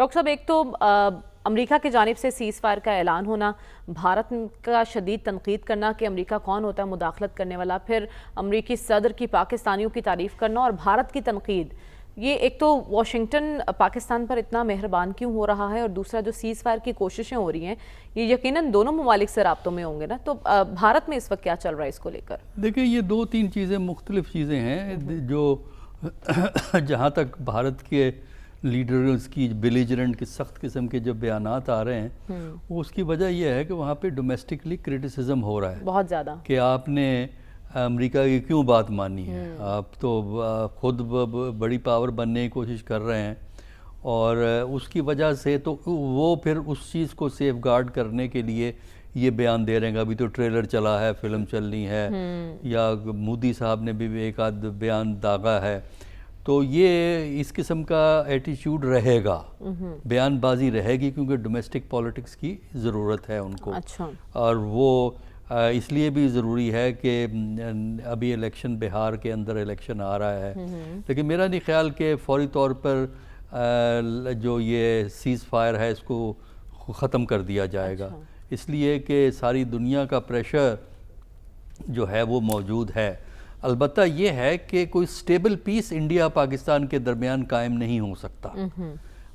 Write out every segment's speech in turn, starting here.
Doctor साहब, एक तो अमेरिका की जानिब से सीज़ फायर का ऐलान होना, भारत का शदीद तनकीद करना कि अमेरिका कौन होता है मुदाखलत करने वाला, फिर अमेरिकी सदर की पाकिस्तानियों की तारीफ़ करना और भारत की तनकीद। ये एक तो वाशिंगटन पाकिस्तान पर इतना मेहरबान क्यों हो रहा है, और दूसरा जो सीज़ फायर की कोशिशें हो रही हैं ये यकीनन दोनों ममालिक से राब्तों में होंगे ना, तो भारत में इस वक्त क्या चल रहा है इसको लेकर? देखिए, ये दो तीन चीज़ें मुख्तलिफ चीज़ें हैं जो जहाँ तक भारत के लीडर्स की बेलिजरेंट की सख्त किस्म के जो बयानात आ रहे हैं, उसकी वजह यह है कि वहाँ पे डोमेस्टिकली क्रिटिसिज्म हो रहा है बहुत ज़्यादा कि आपने अमेरिका की क्यों बात मानी है। आप तो खुद बड़ी पावर बनने की कोशिश कर रहे हैं, और उसकी वजह से तो वो फिर उस चीज़ को सेफ गार्ड करने के लिए ये बयान दे रहे हैं। अभी तो ट्रेलर चला है, फिल्म चलनी है, या मोदी साहब ने भी एक आध बयान दागा है, तो ये इस किस्म का एटीट्यूड रहेगा, बयानबाजी रहेगी, क्योंकि डोमेस्टिक पॉलिटिक्स की ज़रूरत है उनको। अच्छा। और वो इसलिए भी ज़रूरी है कि अभी इलेक्शन, बिहार के अंदर इलेक्शन आ रहा है, लेकिन मेरा नहीं ख्याल कि फौरी तौर पर जो ये सीज़ फायर है इसको ख़त्म कर दिया जाएगा। अच्छा। इसलिए कि सारी दुनिया का प्रेशर जो है वो मौजूद है। अलबत्ता ये है कि कोई स्टेबल पीस इंडिया पाकिस्तान के दरमियान कायम नहीं हो सकता।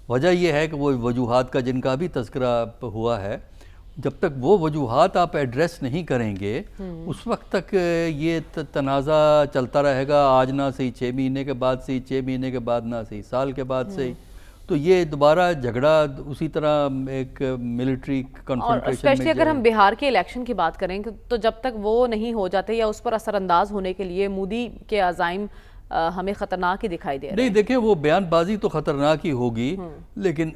वजह यह है कि वो वजूहात का जिनका भी तज़किरा हुआ है, जब तक वो वजूहात आप एड्रेस नहीं करेंगे उस वक्त तक ये तनाज़ा चलता रहेगा। आज ना सही 6 महीने के बाद सही, 6 महीने के बाद ना सही, साल के बाद सही, तो ये दोबारा झगड़ा उसी तरह एक मिलिट्री कॉन्फ्रंटेशन में। स्पेशली अगर हम बिहार के इलेक्शन की बात करें तो जब तक वो नहीं हो जाते या उस पर असरअंदाज होने के लिए मोदी के अज़ाइम हमें ख़तरनाक ही दिखाई दे रहे हैं। नहीं, देखिए, वो बयानबाजी तो ख़तरनाक ही होगी, लेकिन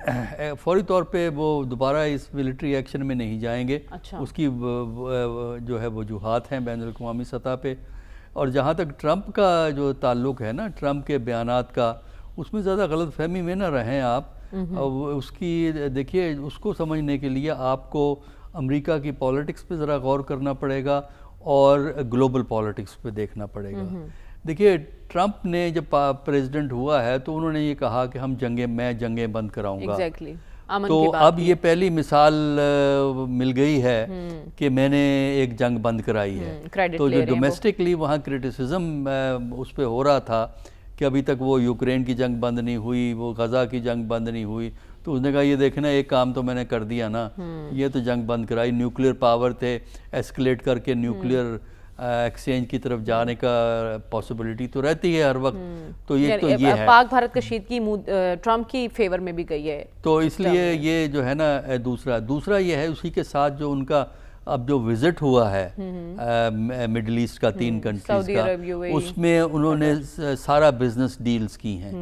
फौरी तौर पे वो दोबारा इस मिलिट्री एक्शन में नहीं जाएंगे। अच्छा। उसकी जो है वजूहात हैं बैनुल अक़वामी सतह पे। और जहाँ तक ट्रंप का जो ताल्लुक़ है ना, ट्रंप के बयानात का, उसमें ज़्यादा गलत फहमी में ना रहें आप। उसकी देखिए, उसको समझने के लिए आपको अमेरिका की पॉलिटिक्स पे ज़रा गौर करना पड़ेगा और ग्लोबल पॉलिटिक्स पे देखना पड़ेगा। देखिए, ट्रंप ने जब प्रेसिडेंट हुआ है तो उन्होंने ये कहा कि मैं जंगें बंद कराऊंगा। Exactly. तो अब ये पहली मिसाल मिल गई है कि मैंने एक जंग बंद कराई है। तो जो डोमेस्टिकली वहाँ क्रिटिसिज्म उस पर हो रहा था कि अभी तक वो यूक्रेन की जंग बंद नहीं हुई, वो गज़ा की जंग बंद नहीं हुई, तो उसने कहा ये देखना, एक काम तो मैंने कर दिया ना, ये तो जंग बंद कराई। न्यूक्लियर पावर थे, एस्केलेट करके न्यूक्लियर एक्सचेंज की तरफ जाने का पॉसिबिलिटी तो रहती है हर वक्त। तो ये है, पाक भारत कशीदगी ट्रंप की फेवर में भी गई है, तो इसलिए ये जो है ना, दूसरा ये है, उसी के साथ जो उनका अब जो विजिट हुआ है मिडल ईस्ट का 3 कंट्रीज का, उसमें उन्होंने सारा बिजनेस डील्स की हैं,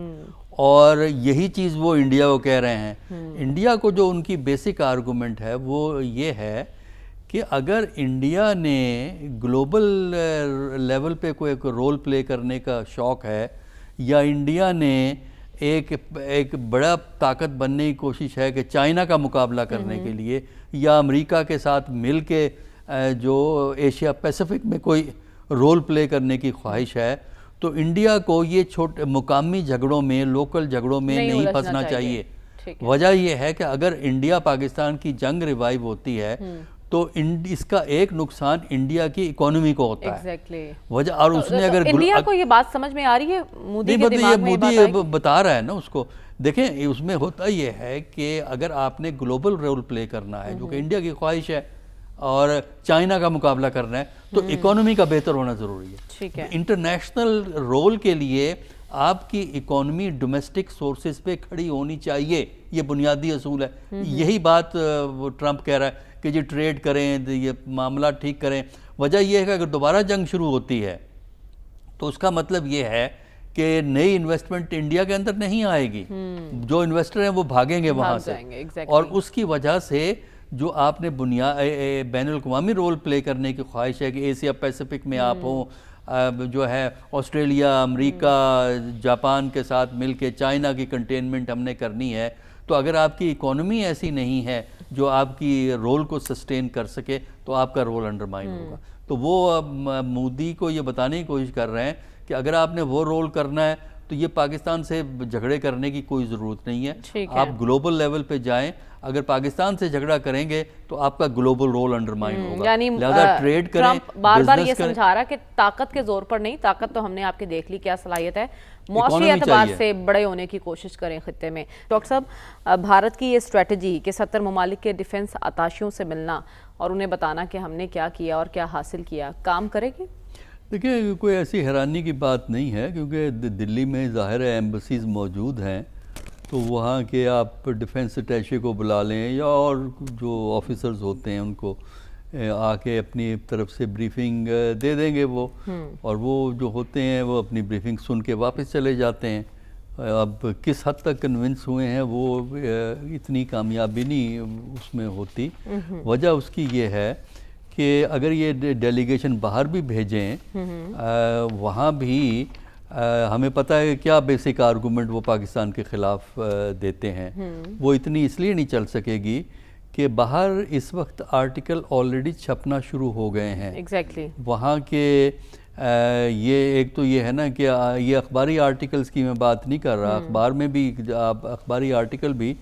और यही चीज़ वो इंडिया को कह रहे हैं। इंडिया को जो उनकी बेसिक आर्गूमेंट है वो ये है कि अगर इंडिया ने ग्लोबल लेवल पे कोई एक रोल प्ले करने का शौक़ है, या इंडिया ने एक बड़ा ताकत बनने की कोशिश है कि चाइना का मुकाबला करने के लिए, या अमेरिका के साथ मिल के जो एशिया पैसिफिक में कोई रोल प्ले करने की ख्वाहिश है, तो इंडिया को ये छोटे मुकामी झगड़ों में, लोकल झगड़ों में नहीं फंसना चाहिए। वजह यह है कि अगर इंडिया पाकिस्तान की जंग रिवाइव होती है तो इसका एक नुकसान इंडिया की इकोनॉमी को होता है। वजह, और उसने अगर इंडिया को ये बात समझ में आ रही है, मोदी के दिमाग में मोदी बता रहा है ना उसको। देखें, उसमें होता ये है कि अगर आपने ग्लोबल रोल प्ले करना है, जो कि इंडिया की ख्वाहिश है, और चाइना का मुकाबला करना है, तो इकोनॉमी का बेहतर होना ज़रूरी है। ठीक है। इंटरनेशनल रोल के लिए आपकी इकोनॉमी डोमेस्टिक सोर्सेज पे खड़ी होनी चाहिए, ये बुनियादी असूल है। यही बात ट्रंप कह रहा है कि जी ट्रेड करें, ये मामला ठीक करें। वजह यह है कि अगर दोबारा जंग शुरू होती है तो उसका मतलब ये है कि नई इन्वेस्टमेंट इंडिया के अंदर नहीं आएगी, जो इन्वेस्टर हैं वो भागेंगे वहाँ से, और उसकी वजह से जो आपने बैनुल अक़वामी रोल प्ले करने की ख्वाहिश है कि एशिया पैसिफिक में आप हों, जो है ऑस्ट्रेलिया, अमेरिका, जापान के साथ मिलके चाइना की कंटेनमेंट हमने करनी है, तो अगर आपकी इकोनॉमी ऐसी नहीं है जो आपकी रोल को सस्टेन कर सके, तो आपका रोल अंडरमाइन होगा। तो वो मोदी को ये बताने की कोशिश कर रहे हैं कि अगर आपने वो रोल करना है तो ये पाकिस्तान से झगड़े करने की कोई ज़रूरत नहीं है। ठीक है। आप ग्लोबल लेवल पे जाएं, अगर पाकिस्तान से झगड़ा करेंगे तो आपका ग्लोबल रोल अंडरमाइन होगा। यानी लिहाजा ट्रेड करें, ट्रंप बार बार ये बिजनेस करें। समझा रहा कि ताकत के जोर पर नहीं, ताकत तो हमने आपकी देख ली क्या सलाहियत है, मौसमी इकोनॉमी एतबार चाहिए। से बड़े होने की कोशिश करें खित्ते में। डॉक्टर साहब, भारत की ये स्ट्रेटजी कि 70 ममालिक के डिफेंस अताशियों से मिलना और उन्हें बताना कि हमने क्या किया और क्या हासिल किया, काम करेगी? देखिए, कोई ऐसी हैरानी की बात नहीं है, क्योंकि दिल्ली में ज़ाहिर है एम्बसीज मौजूद हैं, तो वहाँ के आप डिफेंस अटैचे को बुला लें या और जो ऑफिसर्स होते हैं उनको आके अपनी तरफ से ब्रीफिंग दे देंगे वो, और वो जो होते हैं वो अपनी ब्रीफिंग सुन के वापस चले जाते हैं। अब किस हद तक कन्विंस हुए हैं वो इतनी कामयाबी नहीं उसमें होती। वजह उसकी ये है कि अगर ये डेलीगेशन बाहर भी भेजें, वहाँ भी हमें पता है कि क्या बेसिक आर्गूमेंट वो पाकिस्तान के ख़िलाफ़ देते हैं। वो इतनी इसलिए नहीं चल सकेगी कि बाहर इस वक्त आर्टिकल ऑलरेडी छपना शुरू हो गए हैं। एग्जैक्टली। वहाँ के ये एक तो ये है ना कि ये अखबारी आर्टिकल्स की मैं बात नहीं कर रहा, अखबार में भी अखबारी आर्टिकल भी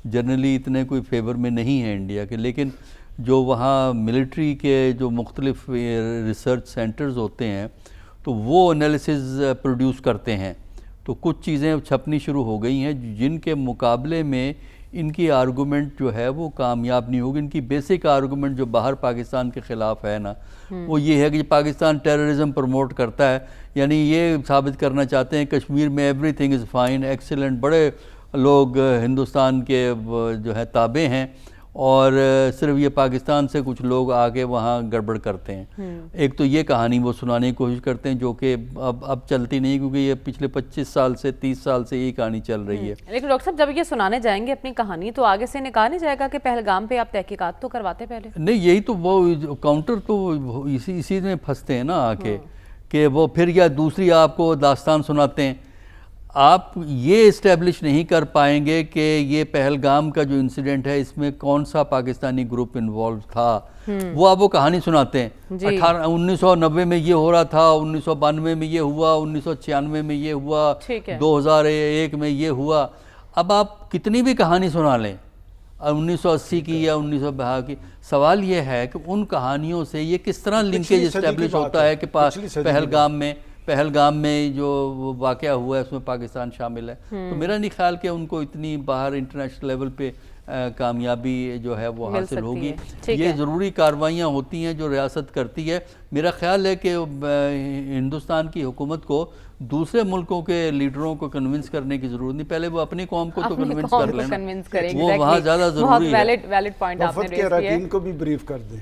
जनरली इतने कोई फेवर में नहीं है इंडिया के, लेकिन जो वहाँ मिलिट्री के जो मुख्तलिफ रिसर्च सेंटर्स होते हैं तो वो एनालिसिस प्रोड्यूस करते हैं, तो कुछ चीज़ें छपनी शुरू हो गई हैं जिनके मुकाबले में इनकी आर्गूमेंट जो है वो कामयाब नहीं होगी। इनकी बेसिक आर्गूमेंट जो बाहर पाकिस्तान के ख़िलाफ़ है ना, वो ये है कि पाकिस्तान टेररिज्म प्रमोट करता है, यानी ये साबित करना चाहते हैं कश्मीर में एवरीथिंग इज़ फाइन एक्सीलेंट, बड़े लोग हिंदुस्तान के जो है ताबे हैं और सिर्फ ये पाकिस्तान से कुछ लोग आके वहाँ गड़बड़ करते हैं। एक तो ये कहानी वो सुनाने की कोशिश करते हैं जो कि अब चलती नहीं, क्योंकि ये पिछले 25 साल से 30 साल से यही कहानी चल रही है। लेकिन डॉक्टर साहब, जब ये सुनाने जाएंगे अपनी कहानी तो आगे से कहा नहीं जाएगा कि पहलगाम पे आप तहकीकात तो करवाते पहले? नहीं, यही तो वो काउंटर तो इसी में फंसते हैं ना आके, कि वो फिर या दूसरी आपको दास्तान सुनाते हैं। आप ये इस्टेब्लिश नहीं कर पाएंगे कि ये पहलगाम का जो इंसिडेंट है इसमें कौन सा पाकिस्तानी ग्रुप इन्वॉल्व था, वो आप वो कहानी सुनाते हैं 1990 में ये हो रहा था, 1992 में ये हुआ, 1996 में ये हुआ, 2001 में ये हुआ। अब आप कितनी भी कहानी सुना लें 1980 की या 1952 की, सवाल ये है कि उन कहानियों से ये किस तरह लिंकेज इस्टेब्लिश होता है कि पहलगाम में जो वाक़या हुआ है उसमें पाकिस्तान शामिल है। तो मेरा नहीं ख्याल कि उनको इतनी बाहर इंटरनेशनल लेवल पे कामयाबी जो है वो हासिल होगी। ये ज़रूरी कार्रवाइयाँ होती हैं जो रियासत करती है। मेरा ख्याल है कि हिंदुस्तान की हुकूमत को दूसरे मुल्कों के लीडरों को कन्विंस करने की ज़रूरत नहीं, पहले वो अपनी कौम को तो कन्विंस कर लेना, वो वहाँ ज़्यादा ज़रूरी है। वैलिड पॉइंट आपने रेज़ किया है। को भी ब्रीफ कर दें।